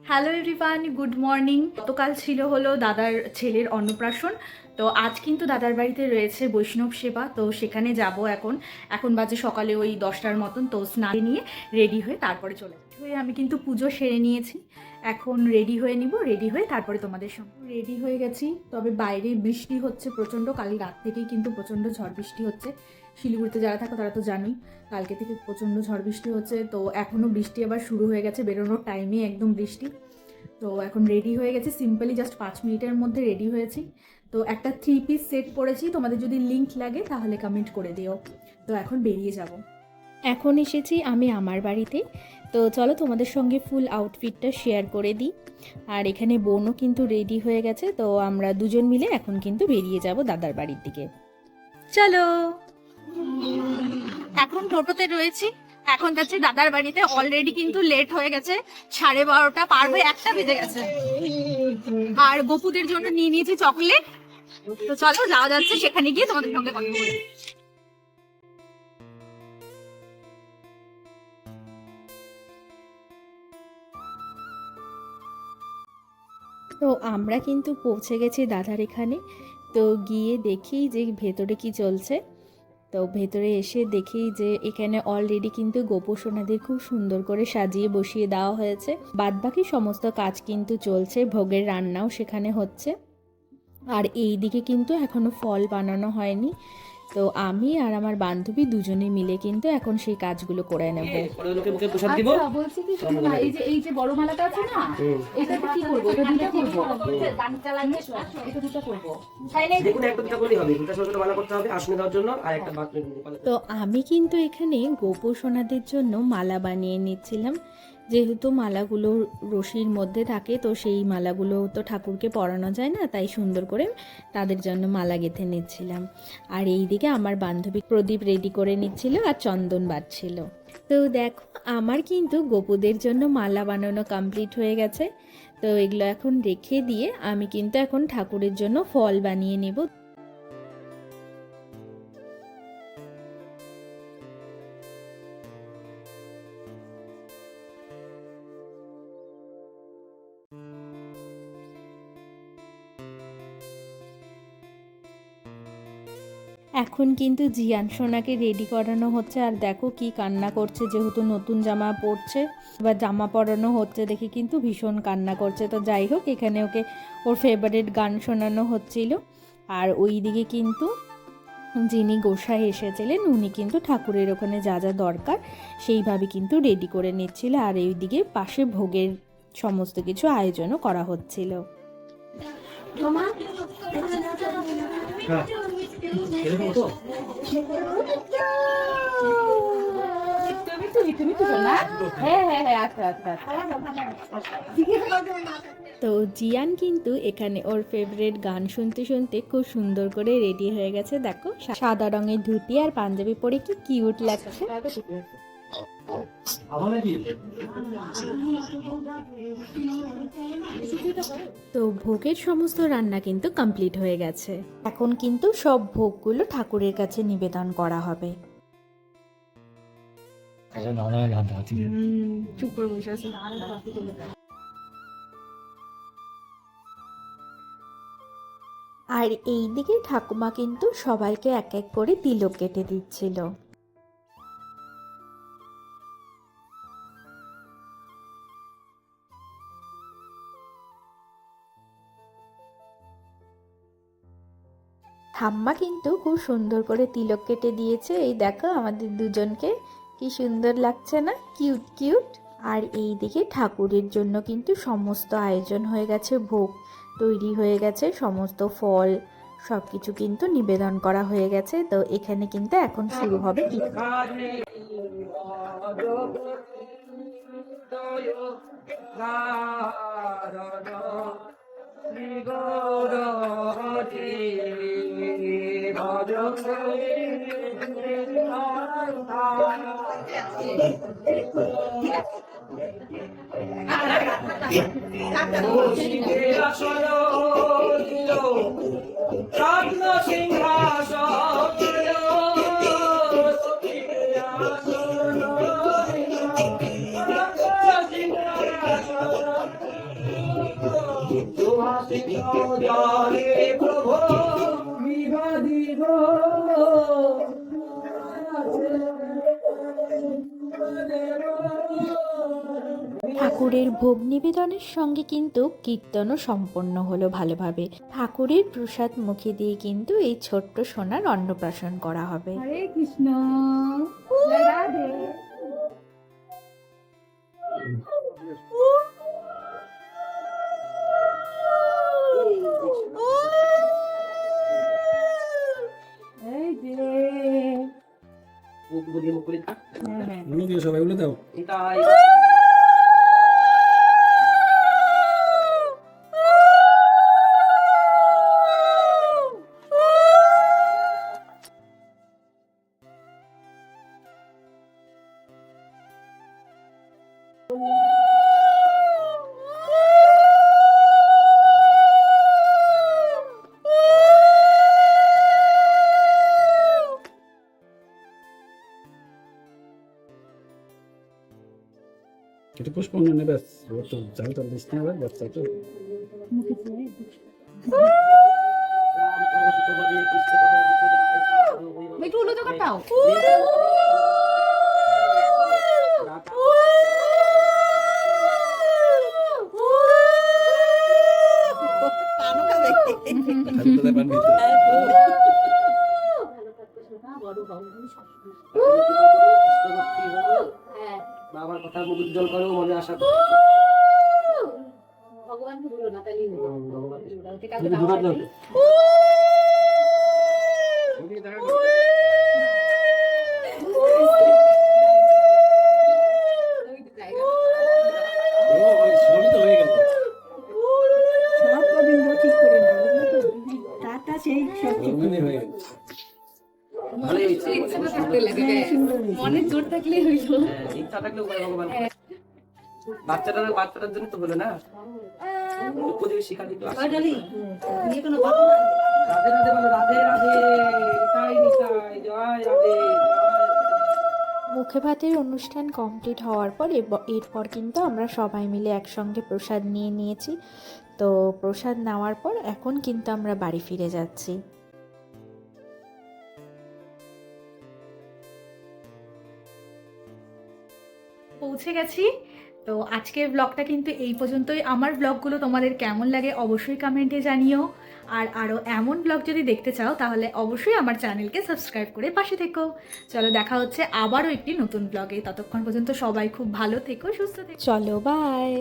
Hello everyone, good morning. গতকাল ছিল হলো দাদার ছেলের অন্নপ্রাশন। তো আজ কিন্তু দাদার বাড়িতে রয়েছে বৈষ্ণব সেবা, তো সেখানে যাব। এখন বাজে সকালে ওই 10টার মতন। তো স্নান নিয়ে রেডি হয়ে তারপরে চলে যাই। হয়ে আমি কিন্তু পুজো সেরে নিয়েছি, এখন রেডি হয়ে নিব। রেডি হয়ে তারপরে তোমাদের সঙ্গে রেডি হয়ে গেছি। তবে বাইরে বৃষ্টি হচ্ছে প্রচণ্ড, কাল রাত থেকেই কিন্তু প্রচণ্ড ঝড় বৃষ্টি হচ্ছে। শিলিগুড়িতে যারা থাকো তারা তো জানোই, কালকে থেকে প্রচণ্ড ঝড় বৃষ্টি হচ্ছে। তো এখনও বৃষ্টি আবার শুরু হয়ে গেছে, বেরোনোর টাইমে একদম বৃষ্টি। তো এখন রেডি হয়ে গেছে, সিম্পলি জাস্ট 5 মিনিটের মধ্যে রেডি হয়েছি। তো একটা 3 পিস সেট পরেছি, তোমাদের যদি লিঙ্ক লাগে তাহলে কমেন্ট করে দিও। তো এখন বেরিয়ে যাব। এখন এসেছি আমি আমার বাড়িতে। তো চলো তোমাদের সঙ্গে ফুল আউটফিটটা শেয়ার করে দিই। আর এখানে বোনও কিন্তু রেডি হয়ে গেছে। তো আমরা দুজন মিলে এখন কিন্তু বেরিয়ে যাব দাদার বাড়ির দিকে। চলো, এখন টোটোতে রয়েছি, এখন যাচ্ছি দাদার বাড়িতে। অলরেডি কিন্তু লেট হয়ে গেছে, 12:30 পার হয়ে 1টা বেজে গেছে। আর গপুদের জন্য নিয়ে নিয়েছি চকলেট। তো চলো যাওয়া যাচ্ছে, সেখানে গিয়ে তোমাদের সঙ্গে কথা বলি। তো আমরা কিন্তু পৌঁছে গেছি দাদার এখানে। তো গিয়ে দেখি যে ভেতরে কি চলছে। তো ভেতরে এসে দেখি যে এখানে অলরেডি কিন্তু গোপসোনাদের খুব সুন্দর করে সাজিয়ে বসিয়ে দেওয়া হয়েছে। বাদবাকি সমস্ত কাজ কিন্তু চলছে, ভোগের রান্নাও সেখানে হচ্ছে। আর এই দিকে কিন্তু এখনো ফল বানানো হয়নি। তো আমি আর আমার বান্ধবী দুজনে মিলে কিন্তু এখন সেই কাজগুলো করে নেব। আচ্ছা, বলছি কি শোনো, এই যে বড় মালাটা আছে না, এটাতে কি করব? এটা দুটো করব, গান চালাতে এটা দুটো করব। দেখুন একটা দুটো করলেই হবে, দুটো ছোট ছোট মালা করতে হবে আসনে দেওয়ার জন্য, আর একটা বাথরুম। তো আমি কিন্তু এখানে গোপসোনাদের জন্য মালা বানিয়ে নিচ্ছিলাম। যেহেতু মালাগুলো রশির মধ্যে থাকে, তো সেই মালাগুলো তো ঠাকুরকে পরানো যায় না, তাই সুন্দর করে তাদের জন্য মালা গেঁথে নিচ্ছিলাম। আর এই দিকে আমার বান্ধবী প্রদীপ রেডি করে নিচ্ছিল আর চন্দন বাজছিল। তো দেখো, আমার কিন্তু গোপুদের জন্য মালা বানানো কমপ্লিট হয়ে গেছে। তো এগুলো এখন রেখে দিয়ে আমি কিন্তু এখন ঠাকুরের জন্য ফল বানিয়ে নেব। এখন কিন্তু জিয়ান সোনাকে রেডি করানো হচ্ছে। আর দেখো কি কান্না করছে, যেহেতু নতুন জামা পরছে বা জামা পরানো হচ্ছে দেখে কিন্তু ভীষণ কান্না করছে। তো যাই হোক, এখানে ওকে ওর ফেভারিট গান শোনানো হচ্ছিল। আর ওই দিকে কিন্তু যিনি গোসাই এসেছিলেন উনি কিন্তু ঠাকুরের ওখানে যা যা দরকার সেইভাবে কিন্তু রেডি করে নিচ্ছিল। আর এই দিকে পাশে ভোগের সমস্ত কিছু আয়োজনও করা হচ্ছিল। তো জিয়ান কিন্তু এখানে ওর ফেভারিট গান শুনতে শুনতে খুব সুন্দর করে রেডি হয়ে গেছে। দেখো, সাদা রঙের ধুতি আর পাঞ্জাবি পরে কি কিউট লাগছে। তো ভোগের সমস্ত রান্না কিন্তু কমপ্লিট হয়ে গেছে। এখন কিন্তু সব ভোগগুলো ঠাকুরের কাছে নিবেদন করা হবে। চুপ করে বসে আছে। আর এই দিকে ঠাকুমা কিন্তু সবাইকে এক এক করে তিলক কেটে দিচ্ছিল। ঠাম্মা কিন্তু খুব সুন্দর করে তিলক কেটে দিয়েছে। এই দেখো আমাদের দুজনকে কি সুন্দর লাগছে না, কিউট কিউট। আর এই দিকে ঠাকুরের জন্য কিন্তু সমস্ত আয়োজন হয়ে গেছে, ভোগ তৈরি হয়ে গেছে, সমস্ত ফল সব কিছু কিন্তু নিবেদন করা হয়ে গেছে। তো এখানে কিন্তু এখন শুরু হবে সুহাসিত জলে প্রভু বিবাদিত ঠাকুরের ভোগ নিবেদনের সঙ্গে কিন্তু কীর্তনও সম্পন্ন হলো ভালোভাবে। ঠাকুরের প্রসাদ মুখে দিয়ে কিন্তু এই ছোট্ট সোনার অন্নপ্রাশন করা হবে। হরে কৃষ্ণ রাধে। এই যে সবাই বলে দাও এটাই এটা পুষ্পন্ন নেবে ও তো জাল টাল দিস না আবার বাচ্চা তো একটু উল্টো করতাও। বাবার কথা মুখ উজ্জ্বল করো মনে আশা ভগবানকে বলো না তাহলে সবই তো হয়ে গেল সব গোবিন্দ ঠিক করে নেবো তাতা সেই সব ঠিক মানে হয়ে গেল ভালোই হয়েছে মনে জোর থাকলেই হইলো। ইচ্ছা থাকলে উপায় ভগবান বাচ্চাটার জন্য তো হলো না প্রতিবেশী শিক্ষা দিতে রাধে রাধে বলো রাধে রাধে নিতাই নিতাই জয় রাধে মুখে ভাতের অনুষ্ঠান কমপ্লিট হওয়ার পর এরপর কিন্তু আমরা সবাই মিলে একসঙ্গে প্রসাদ নিয়ে নিয়েছি। তো প্রসাদ নেওয়ার পর এখন কিন্তু আমরা বাড়ি ফিরে যাচ্ছি। পৌঁছে গেছি। তো আজকের ব্লগটা কিন্তু এই পর্যন্তই। আমার ব্লগগুলো তোমাদের কেমন লাগে অবশ্যই কমেন্টে জানিও। আর আরও এমন ব্লগ যদি দেখতে চাও তাহলে অবশ্যই আমার চ্যানেলকে সাবস্ক্রাইব করে পাশে থেকো। চলো দেখা হচ্ছে আবারও একটি নতুন ব্লগে। ততক্ষণ পর্যন্ত সবাই খুব ভালো থেকো, সুস্থ থেকো। চলো বাই।